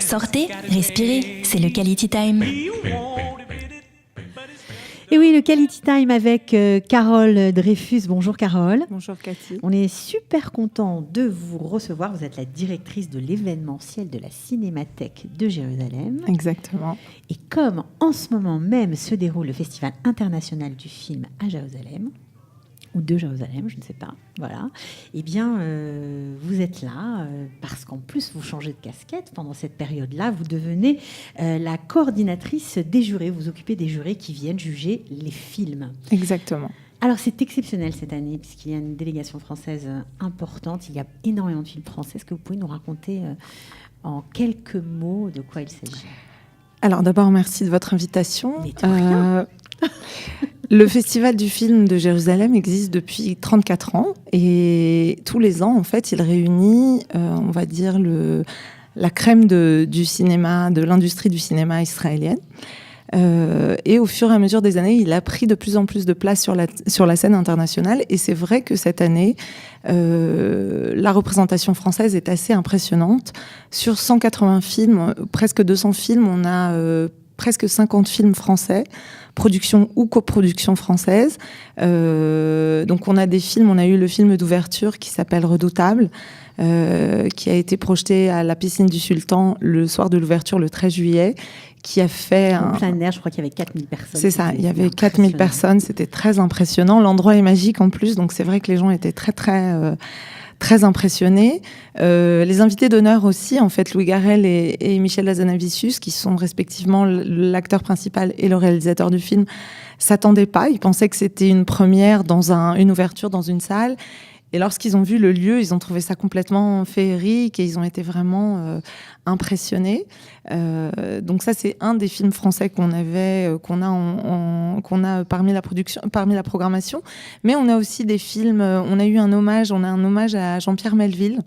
Sortez, respirez, c'est le Quality Time. Et oui, le Quality Time avec Carole Dreyfus. Bonjour Carole. Bonjour Cathy. On est super content de vous recevoir. Vous êtes la directrice de l'événementiel de la Cinémathèque de Jérusalem. Exactement. Et comme en ce moment même se déroule le Festival international du film à Jérusalem, ou de Jérusalem, je ne sais pas, voilà, eh bien, vous êtes là parce qu'en plus, vous changez de casquette. Pendant cette période-là, vous devenez la coordinatrice des jurés. Vous occupez des jurés qui viennent juger les films. Exactement. Alors, c'est exceptionnel cette année, puisqu'il y a une délégation française importante. Il y a énormément de films français. Est-ce que vous pouvez nous raconter en quelques mots de quoi il s'agit ? Alors, d'abord, merci de votre invitation. Mais de rien. Le Festival du film de Jérusalem existe depuis 34 ans et tous les ans, en fait, il réunit, on va dire, la crème du cinéma, de l'industrie du cinéma israélienne. Et au fur et à mesure des années, il a pris de plus en plus de place sur la scène internationale. Et c'est vrai que cette année, la représentation française est assez impressionnante. Sur 180 films, presque 200 films, on a presque 50 films français, production ou coproduction française. Donc on a des films, on a eu le film d'ouverture qui s'appelle Redoutable, qui a été projeté à la piscine du Sultan le soir de l'ouverture, le 13 juillet, qui a fait en plein air, je crois qu'il y avait 4000 personnes. C'est ça, il y avait 4000 personnes, c'était très impressionnant. L'endroit est magique en plus, donc c'est vrai que les gens étaient très impressionnés. Les invités d'honneur aussi, en fait, Louis Garrel et Michel Hazanavicius, qui sont respectivement l'acteur principal et le réalisateur du film, s'attendaient pas. Ils pensaient que c'était une première une ouverture dans une salle. Et lorsqu'ils ont vu le lieu, ils ont trouvé ça complètement féerique et ils ont été vraiment impressionnés. Donc ça, c'est un des films français qu'on a parmi la programmation. Mais on a aussi des films. On a un hommage à Jean-Pierre Melville.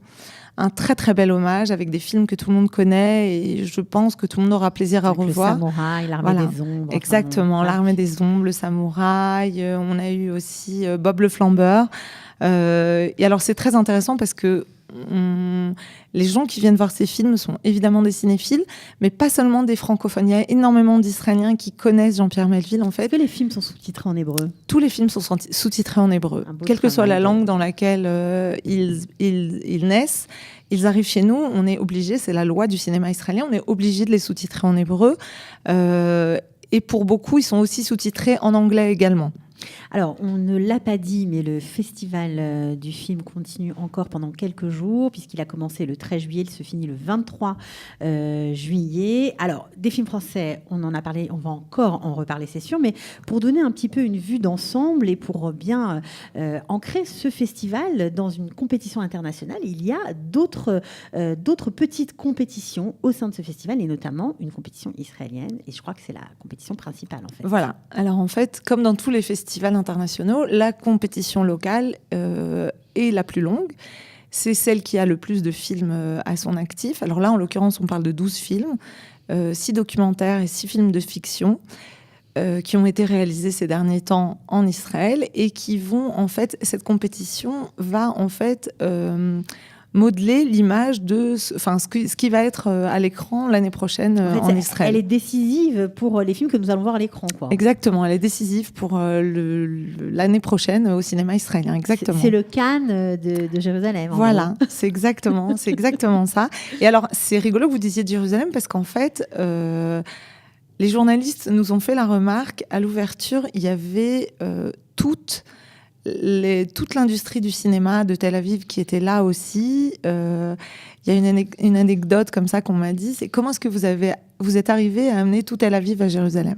Un très très bel hommage avec des films que tout le monde connaît et je pense que tout le monde aura plaisir à revoir. Le Samouraï, l'Armée des Ombres. Exactement, l'Armée des Ombres, le Samouraï. On a eu aussi Bob le Flambeur. Et alors c'est très intéressant parce que les gens qui viennent voir ces films sont évidemment des cinéphiles, mais pas seulement des francophones. Il y a énormément d'Israéliens qui connaissent Jean-Pierre Melville, en fait. Est-ce que les films sont sous-titrés en hébreu ? Tous les films sont sous-titrés en hébreu. Quelle que soit la langue dans laquelle ils naissent, ils arrivent chez nous, on est obligé, c'est la loi du cinéma israélien, on est obligé de les sous-titrer en hébreu. Et pour beaucoup, ils sont aussi sous-titrés en anglais également. Alors, on ne l'a pas dit, mais le festival du film continue encore pendant quelques jours, puisqu'il a commencé le 13 juillet, il se finit le 23 juillet. Alors, des films français, on en a parlé, on va encore en reparler, c'est sûr, mais pour donner un petit peu une vue d'ensemble et pour bien ancrer ce festival dans une compétition internationale, il y a d'autres petites compétitions au sein de ce festival, et notamment une compétition israélienne, et je crois que c'est la compétition principale, en fait. Voilà. Alors, en fait, comme dans tous les festivals internationaux, la compétition locale est la plus longue. C'est celle qui a le plus de films à son actif. Alors là, en l'occurrence, on parle de 12 films, 6 documentaires et 6 films de fiction qui ont été réalisés ces derniers temps en Israël et qui vont, en fait, cette compétition va, en fait, modeler l'image de ce qui va être à l'écran l'année prochaine en Israël. Elle est décisive pour les films que nous allons voir à l'écran, quoi. Exactement, elle est décisive pour l'année prochaine au cinéma israélien. Exactement. C'est le Cannes de Jérusalem. Voilà, c'est exactement ça. Et alors, c'est rigolo que vous disiez de Jérusalem parce qu'en fait, les journalistes nous ont fait la remarque, à l'ouverture, il y avait toute l'industrie du cinéma de Tel Aviv qui était là aussi. Il y a une anecdote comme ça qu'on m'a dit, c'est comment est-ce que vous êtes arrivé à amener tout Tel Aviv à Jérusalem ?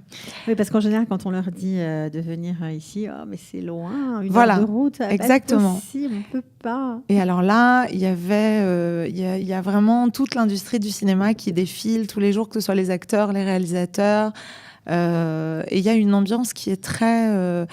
Oui, parce qu'en général, quand on leur dit de venir ici, oh, mais c'est loin, une voilà, heure de route, exactement. Pas possible, on peut pas. Et alors là, il y avait, il y a vraiment toute l'industrie du cinéma qui défile tous les jours, que ce soit les acteurs, les réalisateurs, et il y a une ambiance qui est très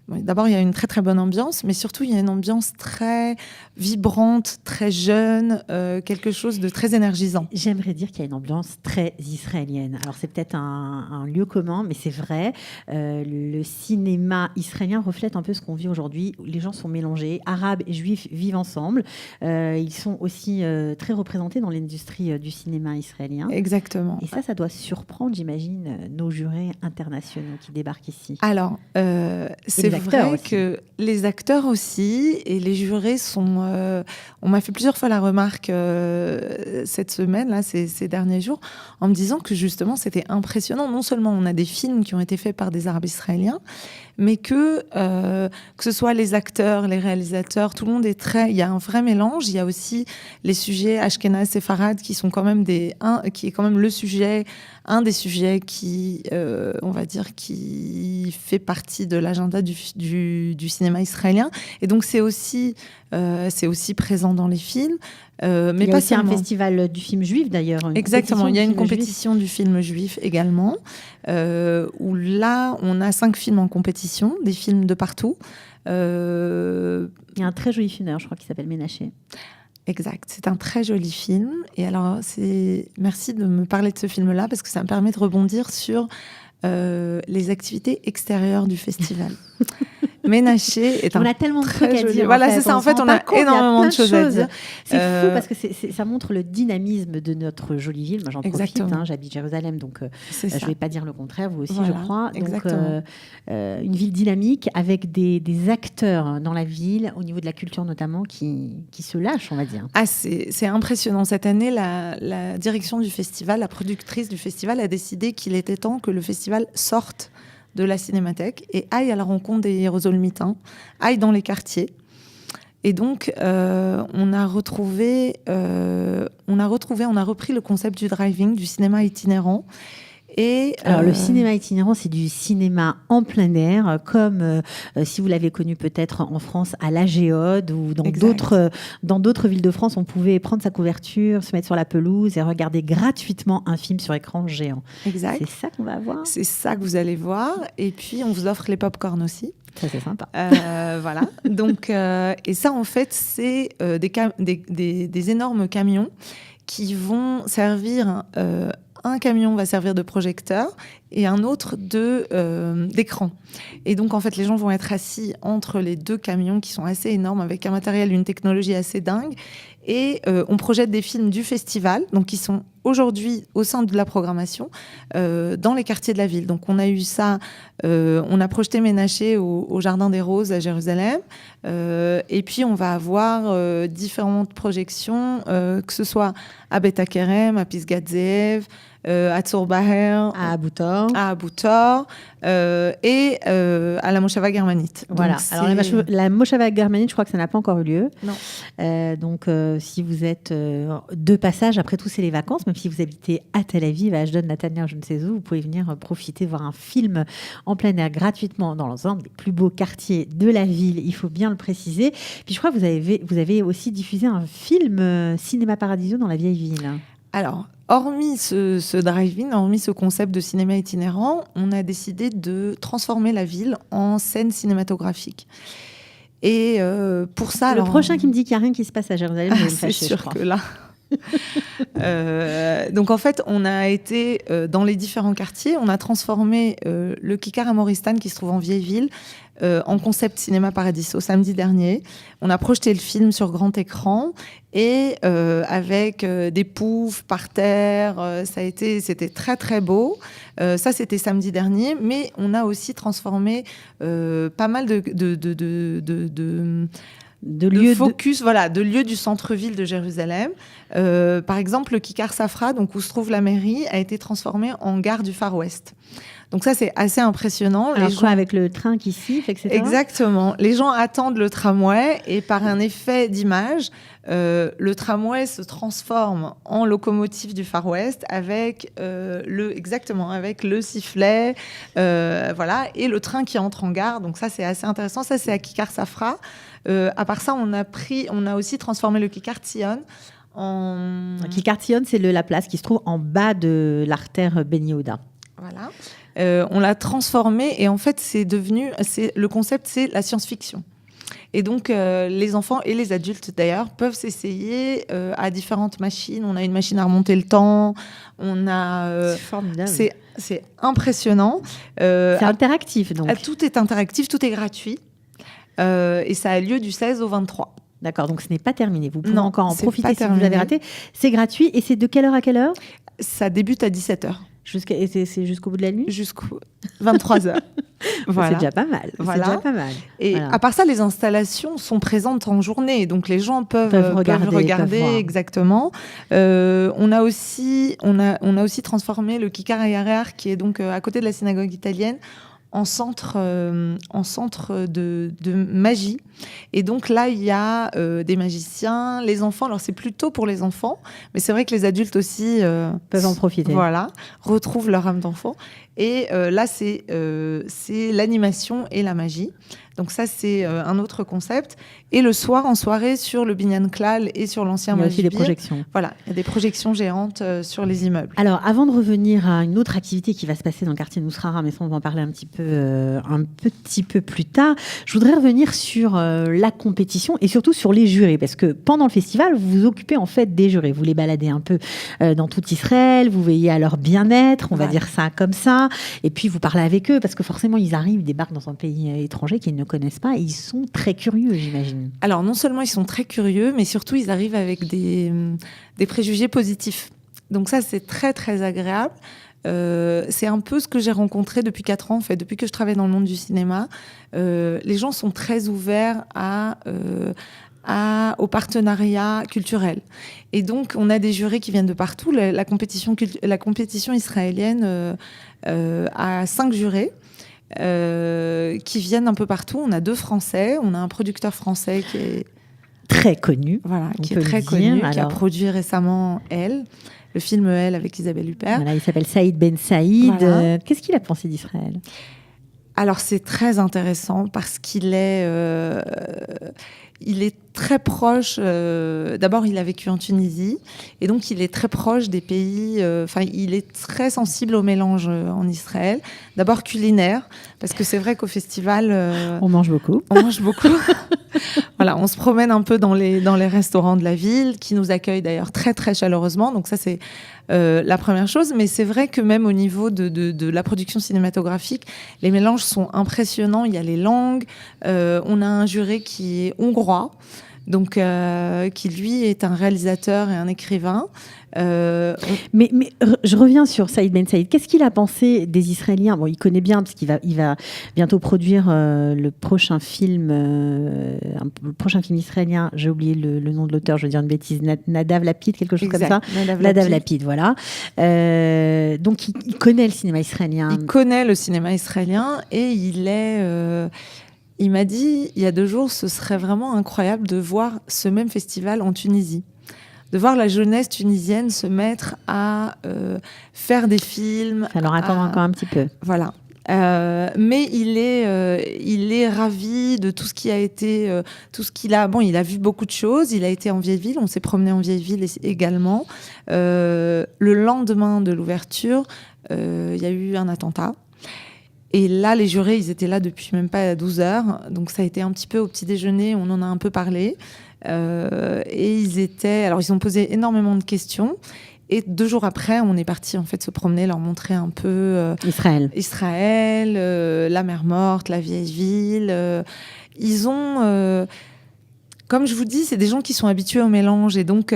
D'abord, il y a une très très bonne ambiance, mais surtout, il y a une ambiance très vibrante, très jeune, quelque chose de très énergisant. J'aimerais dire qu'il y a une ambiance très israélienne. Alors, c'est peut-être un lieu commun, mais c'est vrai. Le cinéma israélien reflète un peu ce qu'on vit aujourd'hui. Les gens sont mélangés. Arabes et juifs vivent ensemble. Ils sont aussi très représentés dans l'industrie du cinéma israélien. Exactement. Et ça doit surprendre, j'imagine, nos jurés internationaux qui débarquent ici. Alors, c'est vrai que les acteurs aussi et les jurés sont... on m'a fait plusieurs fois la remarque cette semaine, là, ces derniers jours, en me disant que justement, c'était impressionnant. Non seulement on a des films qui ont été faits par des Arabes israéliens, mais que ce soit les acteurs, les réalisateurs, tout le monde est très... Il y a un vrai mélange. Il y a aussi les sujets Ashkenaz, Séfarades, qui sont quand même qui est quand même un des sujets qui, on va dire, qui fait partie de l'agenda du cinéma israélien. Et donc, c'est aussi présent dans les films. Mais il y a pas aussi seulement. un festival du film juif, d'ailleurs. Exactement, il y a une compétition du film juif également, où là, on a 5 films en compétition, des films de partout. Il y a un très joli film, d'ailleurs, je crois, qui s'appelle Ménaché. Exact, c'est un très joli film. Et alors, merci de me parler de ce film-là, parce que ça me permet de rebondir sur les activités extérieures du festival. Ménaché est on a tellement de trucs à dire. Voilà, c'est ça. En fait, on a énormément de choses à dire. C'est fou parce que ça montre le dynamisme de notre jolie ville. Moi, j'en profite. J'habite Jérusalem, donc je ne vais pas dire le contraire. Vous aussi, voilà, je crois. Donc, une ville dynamique avec des acteurs dans la ville, au niveau de la culture notamment, qui se lâchent, on va dire. Ah, c'est impressionnant. Cette année, la direction du festival, la productrice du festival, a décidé qu'il était temps que le festival sorte de la Cinémathèque et aille à la rencontre des Jérusalemites, aille dans les quartiers. Et donc, on a repris le concept du driving, du cinéma itinérant. Alors, le cinéma itinérant, c'est du cinéma en plein air, comme si vous l'avez connu peut-être en France à la Géode ou dans d'autres villes de France, on pouvait prendre sa couverture, se mettre sur la pelouse et regarder gratuitement un film sur écran géant. Exact. C'est ça qu'on va voir. C'est ça que vous allez voir. Et puis, on vous offre les pop-corn aussi. Ça, c'est sympa. Voilà. Donc, et ça, en fait, c'est des énormes camions qui vont servir... un camion va servir de projecteur et un autre d'écran. Et donc, en fait, les gens vont être assis entre les 2 camions qui sont assez énormes, avec un matériel, une technologie assez dingue. Et on projette des films du festival, donc qui sont aujourd'hui au sein de la programmation, dans les quartiers de la ville. Donc, on a eu ça, on a projeté Ménaché au Jardin des Roses à Jérusalem. Et puis, on va avoir différentes projections, que ce soit à Beth Hakerem, à Pisgat Ze'ev, à Tzur Baher, à Abu Tor, et à la Moshava Germanite. Voilà. Donc, alors la Moshava Germanite, je crois que ça n'a pas encore eu lieu. Non. Donc si vous êtes de passage, après tout c'est les vacances, même si vous habitez à Tel Aviv, à Ashdod, Natania, je ne sais où, vous pouvez venir profiter, voir un film en plein air gratuitement dans l'ensemble des plus beaux quartiers de la ville, il faut bien le préciser. Puis je crois que vous avez aussi diffusé un film Cinéma Paradiso dans la vieille ville. Alors, hormis ce drive-in, hormis ce concept de cinéma itinérant, on a décidé de transformer la ville en scène cinématographique. Et pour ça... Le prochain qui me dit qu'il n'y a rien qui se passe à Jérusalem, je vais me fâcher, c'est sûr que là... donc en fait, on a été dans les différents quartiers, on a transformé le Kikar Amoristan qui se trouve en vieille ville en concept cinéma Paradiso samedi dernier. On a projeté le film sur grand écran et avec des poufs par terre, c'était très très beau. Ça c'était samedi dernier, mais on a aussi transformé pas mal de lieux du centre-ville de Jérusalem. Par exemple, le Kikar Safra, donc où se trouve la mairie, a été transformé en gare du Far West. Donc ça, c'est assez impressionnant. Alors quoi, avec le train qui siffle, etc. Exactement. Les gens attendent le tramway et par un effet d'image, le tramway se transforme en locomotive du Far West avec avec le sifflet, voilà, et le train qui entre en gare. Donc ça, c'est assez intéressant. Ça, c'est à Kikar Safra. À part ça, on a aussi transformé le Kikar Tzion en... Kikar Tzion, c'est la place qui se trouve en bas de l'artère Ben Yehuda. Voilà. On l'a transformé et en fait, le concept, c'est la science-fiction. Et donc, les enfants et les adultes, d'ailleurs, peuvent s'essayer à différentes machines. On a une machine à remonter le temps. C'est formidable. C'est impressionnant. C'est interactif, donc. Tout est interactif, tout est gratuit. Et ça a lieu du 16 au 23. D'accord, donc ce n'est pas terminé. Vous pouvez Non, encore en c'est profiter pas si terminé. vous avez raté. C'est gratuit et c'est de quelle heure à quelle heure? Ça débute à 17h. Et c'est jusqu'au bout de la nuit? Jusqu'au 23h. Voilà. C'est déjà pas mal. Voilà. C'est déjà pas mal. Et Voilà. à part ça, les installations sont présentes en journée, donc les gens peuvent regarder, regarder peuvent voir. exactement. On a aussi transformé le Kikar Ayar, qui est donc à côté de la synagogue italienne, en centre de magie. Et donc là, il y a des magiciens, les enfants. Alors c'est plutôt pour les enfants, mais c'est vrai que les adultes aussi Peuvent en profiter. Voilà, retrouvent leur âme d'enfant. Et là, c'est l'animation et la magie. Donc ça, c'est un autre concept. Et le soir, en soirée, sur le Binyan Klal et sur l'ancien Il y a aussi des Magibir, projections. voilà, il y a des projections géantes sur les immeubles. Alors, avant de revenir à une autre activité qui va se passer dans le quartier Nousrara, mais ça, on va en parler un petit peu plus tard, je voudrais revenir sur la compétition et surtout sur les jurés, parce que pendant le festival, vous vous occupez en fait des jurés. Vous les baladez un peu dans tout Israël, vous veillez à leur bien-être, on va dire ça comme ça, et puis vous parlez avec eux, parce que forcément, ils arrivent, ils débarquent dans un pays étranger qu'ils ne connaissent pas, et ils sont très curieux, j'imagine. Alors, non seulement ils sont très curieux, mais surtout, ils arrivent avec des préjugés positifs. Donc ça, c'est très, très agréable. C'est un peu ce que j'ai rencontré depuis 4 ans, en fait, depuis que je travaille dans le monde du cinéma. Les gens sont très ouverts au partenariat culturel. Et donc, on a des jurés qui viennent de partout. La compétition israélienne a 5 jurés. Qui viennent un peu partout. On a 2 Français, on a un producteur français qui est très connu, qui est très connu, qui a produit récemment Elle, le film Elle avec Isabelle Huppert. Voilà, il s'appelle Saïd Ben Saïd. Voilà. Qu'est-ce qu'il a pensé d'Israël? Alors c'est très intéressant parce qu'il est très proche. D'abord, il a vécu en Tunisie et donc il est très proche des pays. Il est très sensible au mélange en Israël. D'abord culinaire, parce que c'est vrai qu'au festival, on mange beaucoup. On mange beaucoup. Voilà, on se promène un peu dans les restaurants de la ville, qui nous accueillent d'ailleurs très très chaleureusement. Donc ça c'est la première chose. Mais c'est vrai que même au niveau de la production cinématographique, les mélanges sont impressionnants. Il y a les langues. On a un juré qui est hongrois. Donc, qui lui est un réalisateur et un écrivain. Mais je reviens sur Saïd Ben Saïd. Qu'est-ce qu'il a pensé des Israéliens? Bon, il connaît bien parce qu'il va bientôt produire le prochain film israélien. J'ai oublié le nom de l'auteur. Je veux dire une bêtise. Nadav Lapid, quelque chose exact, comme ça. Nadav Lapid, voilà. Donc, il connaît le cinéma israélien. Il connaît le cinéma israélien et il m'a dit, il y a 2 jours, ce serait vraiment incroyable de voir ce même festival en Tunisie. De voir la jeunesse tunisienne se mettre à faire des films. Ça leur attend encore un petit peu. Voilà. Mais il est ravi de tout ce qui a été, tout ce qu'il a. Bon, il a vu beaucoup de choses. Il a été en vieille ville. On s'est promené en vieille ville également. Le lendemain de l'ouverture, il y a eu un attentat. Et là, les jurés, ils étaient là depuis même pas 12 heures. Donc, ça a été un petit peu au petit déjeuner. On en a un peu parlé. Et ils ont posé énormément de questions. Et 2 jours après, on est parti en fait se promener, leur montrer un peu Israël, la mer Morte, la vieille ville. Ils ont, comme je vous dis, c'est des gens qui sont habitués au mélange. Et donc,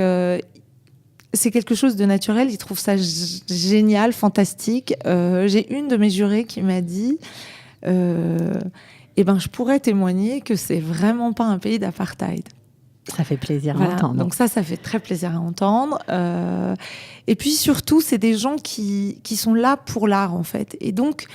c'est quelque chose de naturel. Ils trouvent ça génial, fantastique. J'ai une de mes jurées qui m'a dit je pourrais témoigner que c'est vraiment pas un pays d'apartheid. Ça fait plaisir à entendre. Donc ça fait très plaisir à entendre. Et puis surtout, c'est des gens qui sont là pour l'art, en fait. Et donc,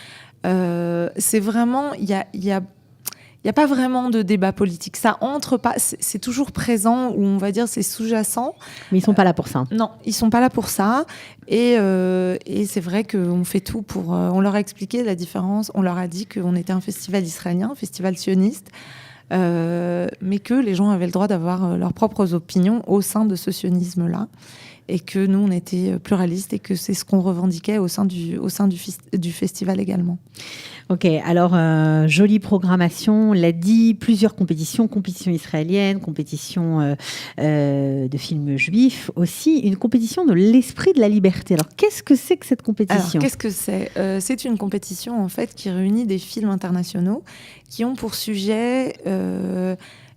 c'est vraiment... Il y a pas vraiment de débat politique. Ça entre pas... C'est toujours présent, ou on va dire c'est sous-jacent. Mais ils sont pas là pour ça. Non, ils sont pas là pour ça. Et c'est vrai qu'on fait tout pour... on leur a expliqué la différence. On leur a dit qu'on était un festival israélien, un festival sioniste. Mais que les gens avaient le droit d'avoir leurs propres opinions au sein de ce sionisme-là. et que nous, on était pluralistes et que c'est ce qu'on revendiquait au sein du festival également. Ok, alors jolie programmation, on l'a dit, plusieurs compétitions israélienne, compétition de films juifs, aussi une compétition de l'esprit de la liberté. Alors qu'est-ce que c'est que cette compétition ? Alors qu'est-ce que c'est ? C'est une compétition en fait qui réunit des films internationaux qui ont pour sujet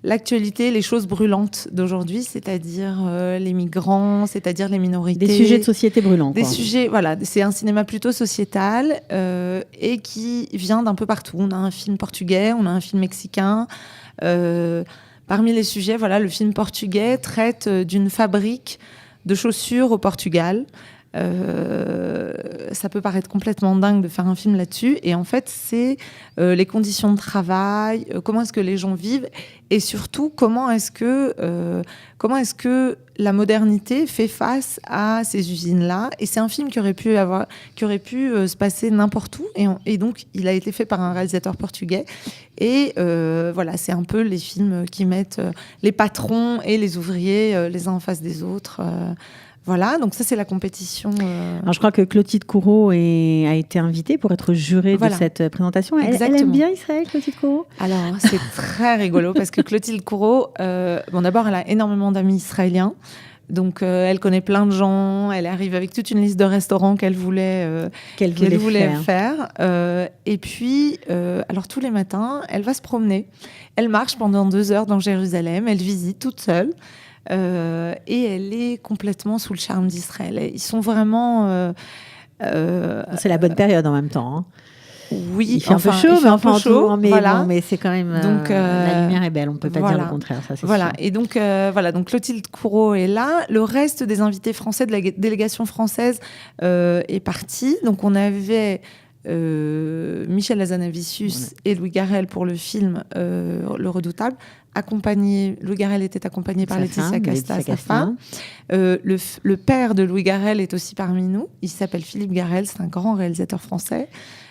l'actualité, les choses brûlantes d'aujourd'hui, c'est-à-dire les migrants, c'est-à-dire les minorités. Des sujets de société brûlants. Des sujets, voilà, c'est un cinéma plutôt sociétal et qui vient d'un peu partout. On a un film portugais, on a un film mexicain. Parmi les sujets, voilà, le film portugais traite d'une fabrique de chaussures au Portugal. Ça peut paraître complètement dingue de faire un film là-dessus, et en fait c'est les conditions de travail, comment est-ce que les gens vivent, et surtout comment est-ce que la modernité fait face à ces usines-là. Et c'est un film qui aurait pu se passer n'importe où, et donc il a été fait par un réalisateur portugais, et voilà, c'est un peu les films qui mettent les patrons et les ouvriers les uns en face des autres. Voilà, donc ça c'est la compétition. Alors je crois que Clotilde Courreau a été invitée pour être jurée de cette présentation. Elle aime bien Israël, Clotilde Courreau ? Alors c'est très rigolo parce que Clotilde Courreau, d'abord elle a énormément d'amis israéliens. Donc elle connaît plein de gens, elle arrive avec toute une liste de restaurants qu'elle voulait faire. Et puis, alors tous les matins, elle va se promener. Elle marche pendant 2 heures dans Jérusalem, elle visite toute seule. Et elle est complètement sous le charme d'Israël. Ils sont vraiment... c'est la bonne période en même temps. Hein. Oui, il fait un peu chaud, mais voilà. Mais c'est quand même... Donc, la lumière est belle, on ne peut pas dire le contraire, ça c'est voilà. sûr. Et donc, donc Clotilde Courreau est là. Le reste des invités français de la délégation française est parti. Donc on avait... Michel Hazanavicius et Louis Garrel pour le film Le Redoutable. Louis Garrel était accompagné par Laetitia Casta, sa femme. Le père de Louis Garrel est aussi parmi nous. Il s'appelle Philippe Garrel, c'est un grand réalisateur français.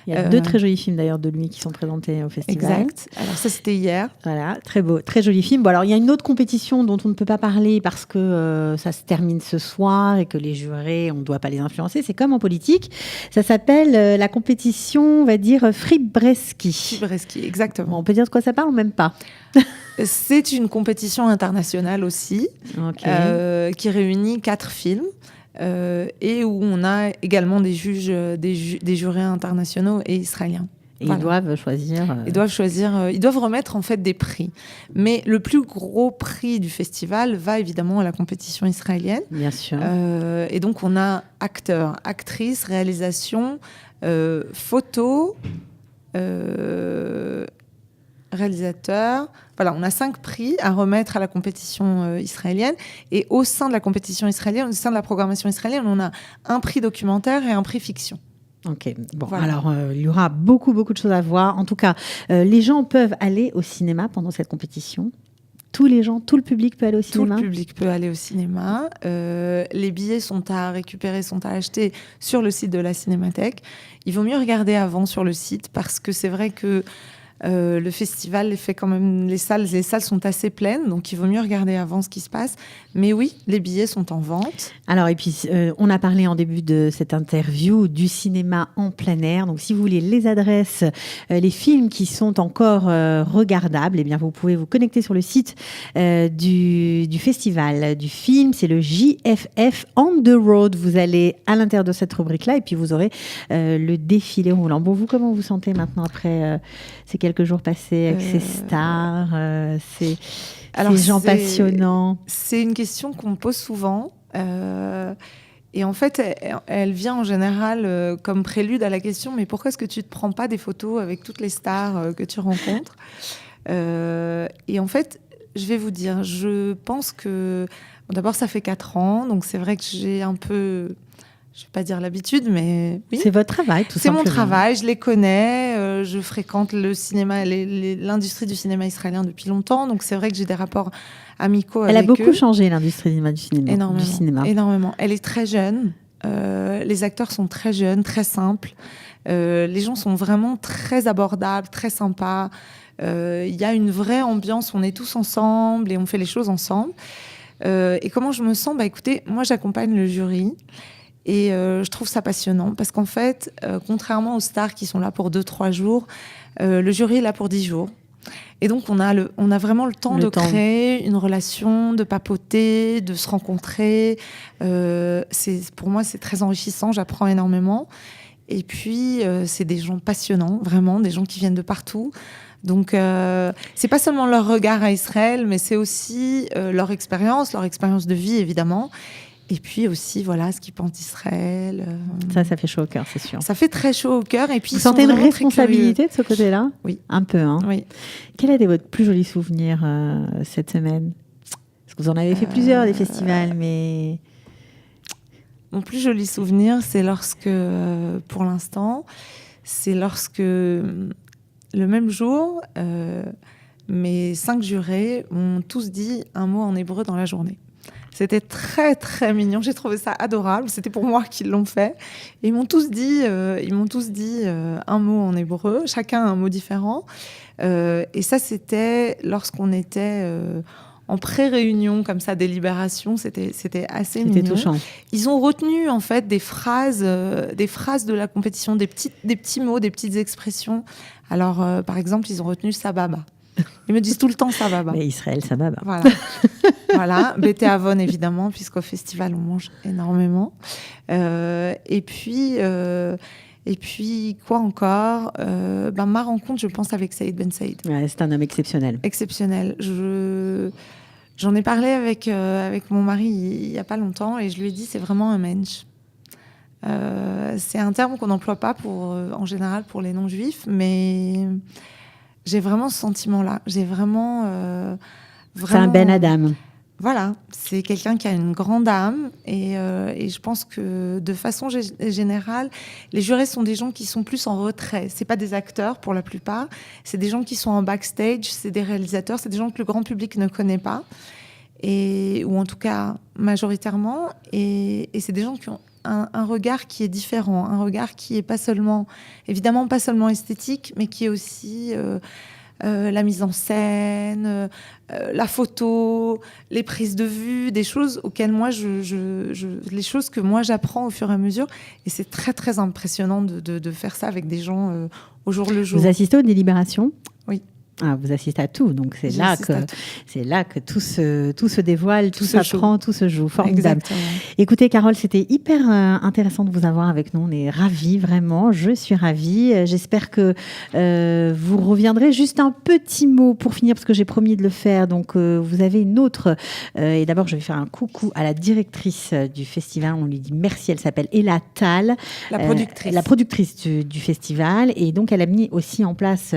Il y a 2 très jolis films d'ailleurs de lui qui sont présentés au festival. Exact. Alors ça c'était hier. Voilà, très beau, très joli film. Bon alors il y a une autre compétition dont on ne peut pas parler parce que ça se termine ce soir et que les jurés, on ne doit pas les influencer. C'est comme en politique. Ça s'appelle la compétition, on va dire Fribreski. Fribreski, exactement. Bon, on peut dire de quoi ça parle ou même pas? C'est une compétition internationale aussi, qui réunit 4 films. Et où on a également des juges, des jurés internationaux et israéliens. Et voilà. Ils doivent choisir. Ils doivent remettre en fait des prix. Mais le plus gros prix du festival va évidemment à la compétition israélienne. Bien sûr. Et donc on a acteurs, actrices, réalisation, photos, réalisateur. Voilà, on a 5 prix à remettre à la compétition israélienne. Et au sein de la compétition israélienne, au sein de la programmation israélienne, on a un prix documentaire et un prix fiction. Ok, bon, voilà. Alors il y aura beaucoup de choses à voir. En tout cas, les gens peuvent aller au cinéma pendant cette compétition. Tout le public peut aller au cinéma. Tout le public peut aller au cinéma. Les billets sont à récupérer, sont à acheter sur le site de la Cinémathèque. Il vaut mieux regarder avant sur le site parce que c'est vrai que le festival fait quand même les salles sont assez pleines, donc il vaut mieux regarder avant ce qui se passe. Mais oui, les billets sont en vente. Alors et puis on a parlé en début de cette interview du cinéma en plein air. Donc si vous voulez les adresses, les films qui sont encore regardables, eh bien vous pouvez vous connecter sur le site du festival du film. C'est le JFF On the Road. Vous allez à l'intérieur de cette rubrique-là et puis vous aurez le défilé roulant. Bon, vous comment vous sentez maintenant après ces quelques jours passés avec ces stars, ces gens passionnants? C'est une question qu'on me pose souvent. Et en fait, elle vient en général comme prélude à la question « Mais pourquoi est-ce que tu ne te prends pas des photos avec toutes les stars que tu rencontres ?» Et en fait, je vais vous dire, je pense que... Bon, d'abord, ça fait 4 ans, donc c'est vrai que j'ai un peu... Je ne vais pas dire l'habitude, mais oui. C'est votre travail, tout simplement. C'est mon travail, je les connais, je fréquente le cinéma, l'industrie du cinéma israélien depuis longtemps, donc c'est vrai que j'ai des rapports amicaux avec eux. Elle a beaucoup changé, l'industrie du cinéma. Énormément. Elle est très jeune, les acteurs sont très jeunes, très simples, les gens sont vraiment très abordables, très sympas, il y a une vraie ambiance, on est tous ensemble et on fait les choses ensemble. Et comment je me sens ? Écoutez, moi, j'accompagne le jury. Et je trouve ça passionnant parce qu'en fait, contrairement aux stars qui sont là pour 2-3 jours, le jury est là pour 10 jours. Et donc, on a vraiment le temps de créer une relation, de papoter, de se rencontrer. Pour moi, c'est très enrichissant, j'apprends énormément. Et puis, c'est des gens passionnants, vraiment, des gens qui viennent de partout. Donc, c'est pas seulement leur regard à Israël, mais c'est aussi leur expérience de vie, évidemment. Et puis aussi, voilà, ce qu'ils pensent d'Israël. Ça fait chaud au cœur, c'est sûr. Ça fait très chaud au cœur. Et puis, vous sentez une responsabilité de ce côté-là ? Oui. Un peu, hein ? Oui. Quel a été votre plus joli souvenir cette semaine ? Parce que vous en avez fait plusieurs, des festivals, mais... Mon plus joli souvenir, c'est lorsque, pour l'instant, le même jour, mes 5 jurés ont tous dit un mot en hébreu dans la journée. C'était très, très mignon. J'ai trouvé ça adorable. C'était pour moi qu'ils l'ont fait. Et ils m'ont tous dit un mot en hébreu, chacun un mot différent. Et ça, c'était lorsqu'on était en pré-réunion, comme ça, délibération. C'était assez mignon. C'était touchant. Ils ont retenu, en fait, des phrases de la compétition, des petits mots, des petites expressions. Alors, par exemple, ils ont retenu Sababa. Ils me disent tout le temps Sababa. Mais Israël, Sababa. Voilà. Voilà. Bété Avon, évidemment, puisqu'au festival, on mange énormément. Et puis, quoi encore ? Ma rencontre, je pense, avec Saïd Ben Saïd. Ouais, c'est un homme exceptionnel. Exceptionnel. J'en ai parlé avec mon mari il n'y a pas longtemps et je lui ai dit c'est vraiment un mensch. C'est un terme qu'on n'emploie pas en général pour les non-juifs, mais j'ai vraiment ce sentiment-là. J'ai vraiment... C'est un Ben Adam. Voilà, c'est quelqu'un qui a une grande âme et je pense que de façon générale, les jurés sont des gens qui sont plus en retrait. C'est pas des acteurs pour la plupart, c'est des gens qui sont en backstage, c'est des réalisateurs, c'est des gens que le grand public ne connaît pas, ou en tout cas majoritairement, et c'est des gens qui ont un regard qui est différent, un regard qui est évidemment pas seulement esthétique, mais qui est aussi... la mise en scène, la photo, les prises de vue, des choses auxquelles moi, les choses que moi j'apprends au fur et à mesure. Et c'est très, très impressionnant de faire ça avec des gens au jour le jour. Vous assistez aux délibérations ? Oui. Ah, vous assistez à tout, donc c'est là que tout se dévoile, tout s'apprend, tout se joue. Formidable. Exactement. Écoutez, Carole, c'était hyper intéressant de vous avoir avec nous. On est ravis, vraiment. Je suis ravie. J'espère que vous reviendrez. Juste un petit mot pour finir, parce que j'ai promis de le faire. Donc, vous avez une autre. Et d'abord, je vais faire un coucou à la directrice du festival. On lui dit merci. Elle s'appelle Ella Tal. La productrice du festival. Et donc, elle a mis aussi en place,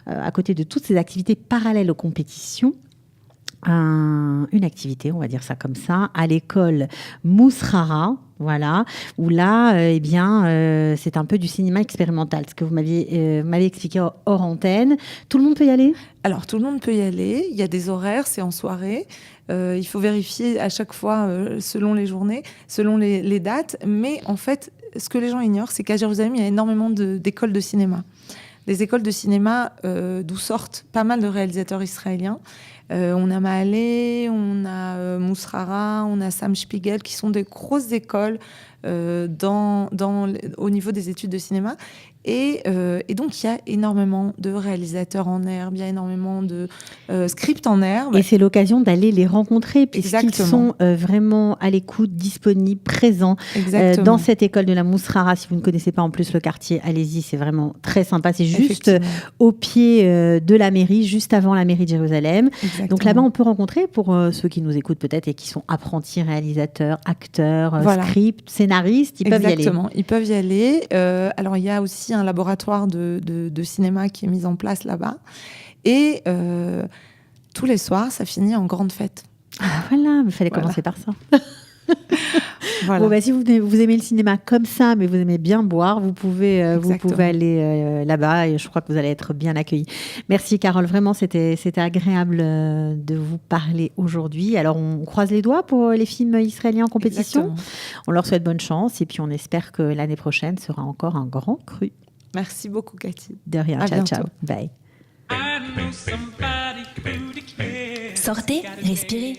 à côté de toutes ces activités parallèles aux compétitions, une activité, on va dire ça comme ça, à l'école Mousrara, voilà, où là, c'est un peu du cinéma expérimental, ce que vous m'avez expliqué hors antenne. Tout le monde peut y aller ? Alors, tout le monde peut y aller. Il y a des horaires, c'est en soirée. Il faut vérifier à chaque fois, selon les journées, selon les dates. Mais en fait, ce que les gens ignorent, c'est qu'à Jérusalem, il y a énormément d'écoles de cinéma. Des écoles de cinéma d'où sortent pas mal de réalisateurs israéliens. On a Mahalé, on a Mousrara, on a Sam Spiegel, qui sont des grosses écoles au niveau des études de cinéma. Et donc, il y a énormément de réalisateurs en herbe, il y a énormément de scripts en herbe. Et c'est l'occasion d'aller les rencontrer, puisqu'ils sont vraiment à l'écoute, disponibles, présents dans cette école de la Mousrara. Si vous ne connaissez pas en plus le quartier, allez-y, c'est vraiment très sympa. C'est juste au pied de la mairie, juste avant la mairie de Jérusalem. Exactement. Donc là-bas, on peut rencontrer, pour ceux qui nous écoutent peut-être et qui sont apprentis réalisateurs, acteurs, scripts, scénaristes, ils peuvent y aller. Exactement, ils peuvent y aller. Alors, il y a aussi un laboratoire de cinéma qui est mis en place là-bas. Et tous les soirs, ça finit en grande fête. Ah, voilà, il fallait commencer par ça. Voilà. Bon, si vous aimez le cinéma comme ça, mais vous aimez bien boire, vous pouvez aller là-bas et je crois que vous allez être bien accueillis. Merci Carole, vraiment c'était agréable de vous parler aujourd'hui. Alors on croise les doigts pour les films israéliens en compétition. Exactement. On leur souhaite bonne chance et puis on espère que l'année prochaine sera encore un grand cru. Merci beaucoup Cathy. De rien, ciao. Bye. Sortez, respirez.